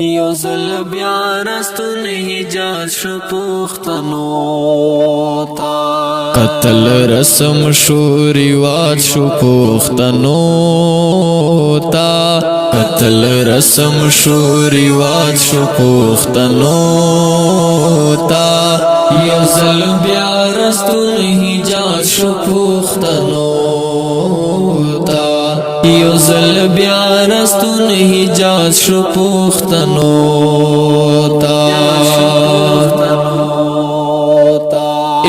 یو ځل بیا رستون حجاز شو پښتنو تا قتل رسم شو رواج شو پښتنو تا قتل رسم شو رواج شو پښتنو تا یو ځل بیا رستون حجاز شو پښتنو تا یو ځل بیا رستون حجاز شو پښتنو تا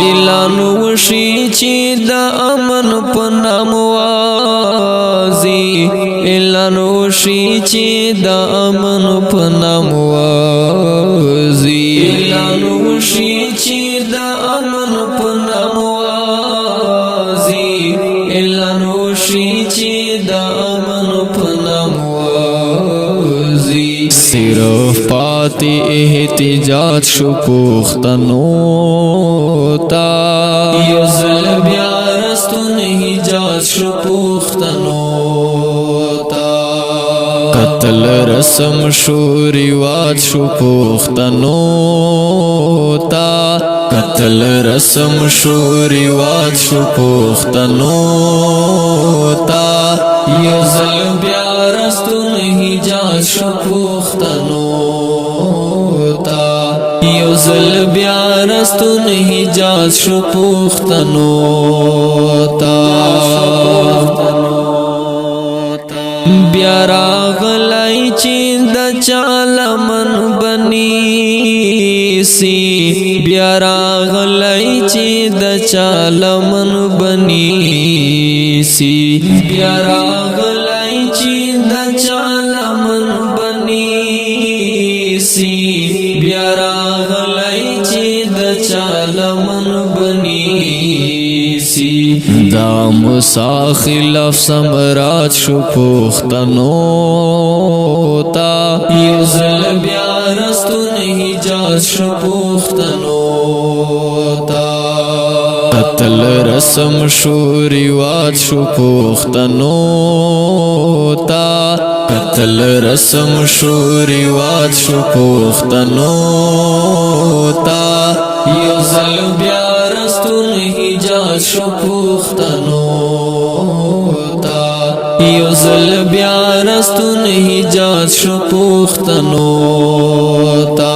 اعلان وشي چې د امن په نام وازي اعلان وشي چې د امن په نام وازي اعلان وشي چې د امن په نام وازي اعلان وشي چې د امن په نام وازي صرف پاتی احتجاج شو پښتنو تا یو ځل بیا رستون حجاز شو پښتنو تا قتل رسم شو رواج شو پښتنو تا قتل رسم شو رواج شو پښتنو تا یو ځل بیا رستون حجاز شو پښتنو تا یو ځل بیا رستون حجاز شو پښتنو تا بیا راغلی چې د چالمن بنی سی بیا راغلی چې د چالمن بنی سی بیا راغلی چې د چالمن بنی سی بیا راغلی چې د چالمن بنی سی دا موسی خلاف سمراج شو پښتنو تا یو ځل بیا رستون حجاز شو پښتنو تا قتل رسم شو رواج شو پښتنو تا قتل رسم شو رواج شو پښتنو تا یو ځل بیا رستون حجاز شو پښتنو تا یو ځل بیا رستون حجاز شو پښتنو تا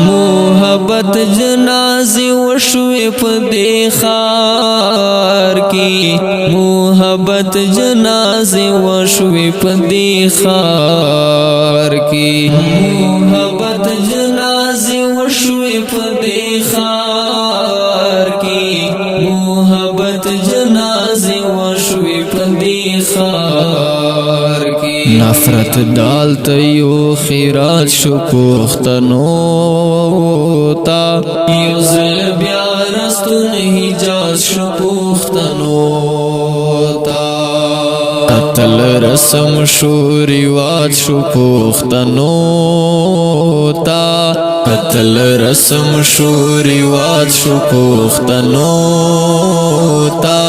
محبت جنازې وشوې په دې ښار کې محبت جنازې وشوې په دې ښار کې محبت جنازې وشوې په دې ښار کې محبت جنازې وشوې په دې ښار کې نفرت ډالته یو خیرات شو پښتنو تا یو ځل بیا رستون حجاز شو پښتنو تا قتل رسم شو رواج شو پښتنو تا قتل رسم شو رواج شو پښتنو تا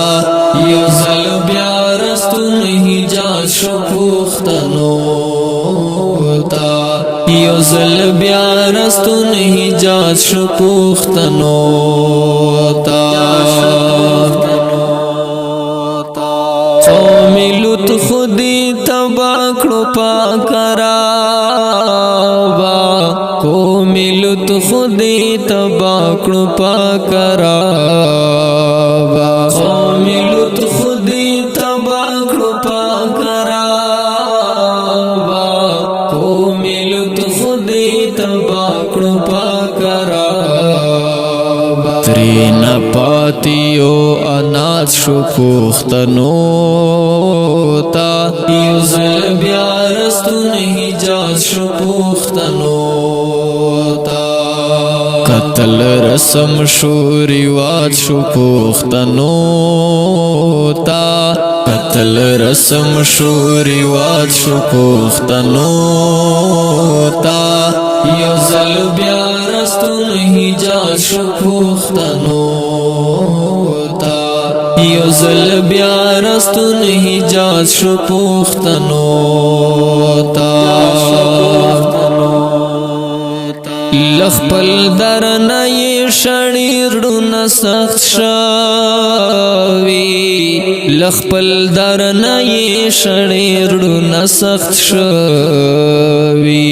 یو ځل بیا رستون حجاز شو پښتنو تا یو ځل بیا رستون حجاز شو پښتنو تا قوم لوط خودی تبا کړو پاکرا قوم لوط خودی تبا کړو پاکرا قوم لوط خودی تبا کړو پاکرا قوم لوط خودی تبا کړو پاکرا ترینا پاتیو انات شو پښتنو تا یو ځل بیا رستون حجاز شو پښتنو تا قتل رسم شو رواج شو پښتنو تا قتل رسم شو رواج شو پښتنو تا یو ځل بیا رستون حجاز شو پښتنو تا یو ځل بیا رستون حجاز شو پوښتنو تا لخپل درنه یې شړیرونه سخت شوي لخپل درنه یې شړیرونه سخت شوي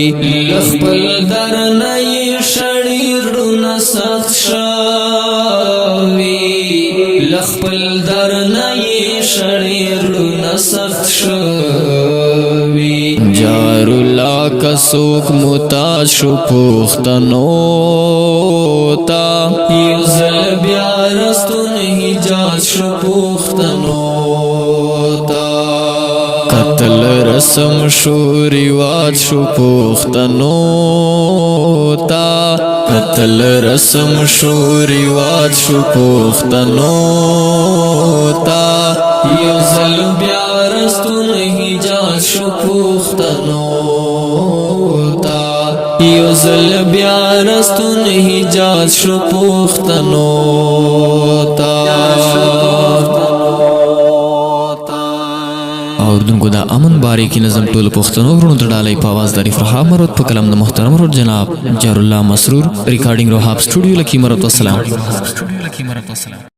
لخپل درنه یې شړیرونه سخت شوي لخپل درنه یې شړیرونه سخت شوي جار الله کسوک متاج شو پوښتنو تا یو ځل بیا رستون حجاز شو پوښتنو تا قتل رسم شو رواج شو پوښتنو تا قتل رسم شو رواج شو پوښتنو تا یو ځل بیا رستون حجاز شو پوښتنو تا یو ځل بیا رستون حجاز شو پوښتنو تا اوردونکو دا امن باره کی نظم ټول پښتنو ورونو ته ډالۍ په आवाज د فرحاب مرود په کلام د محترم ورور جناب جار الله مسرور ریکارډینګ روحاب سټوډیو لکی مرود والسلام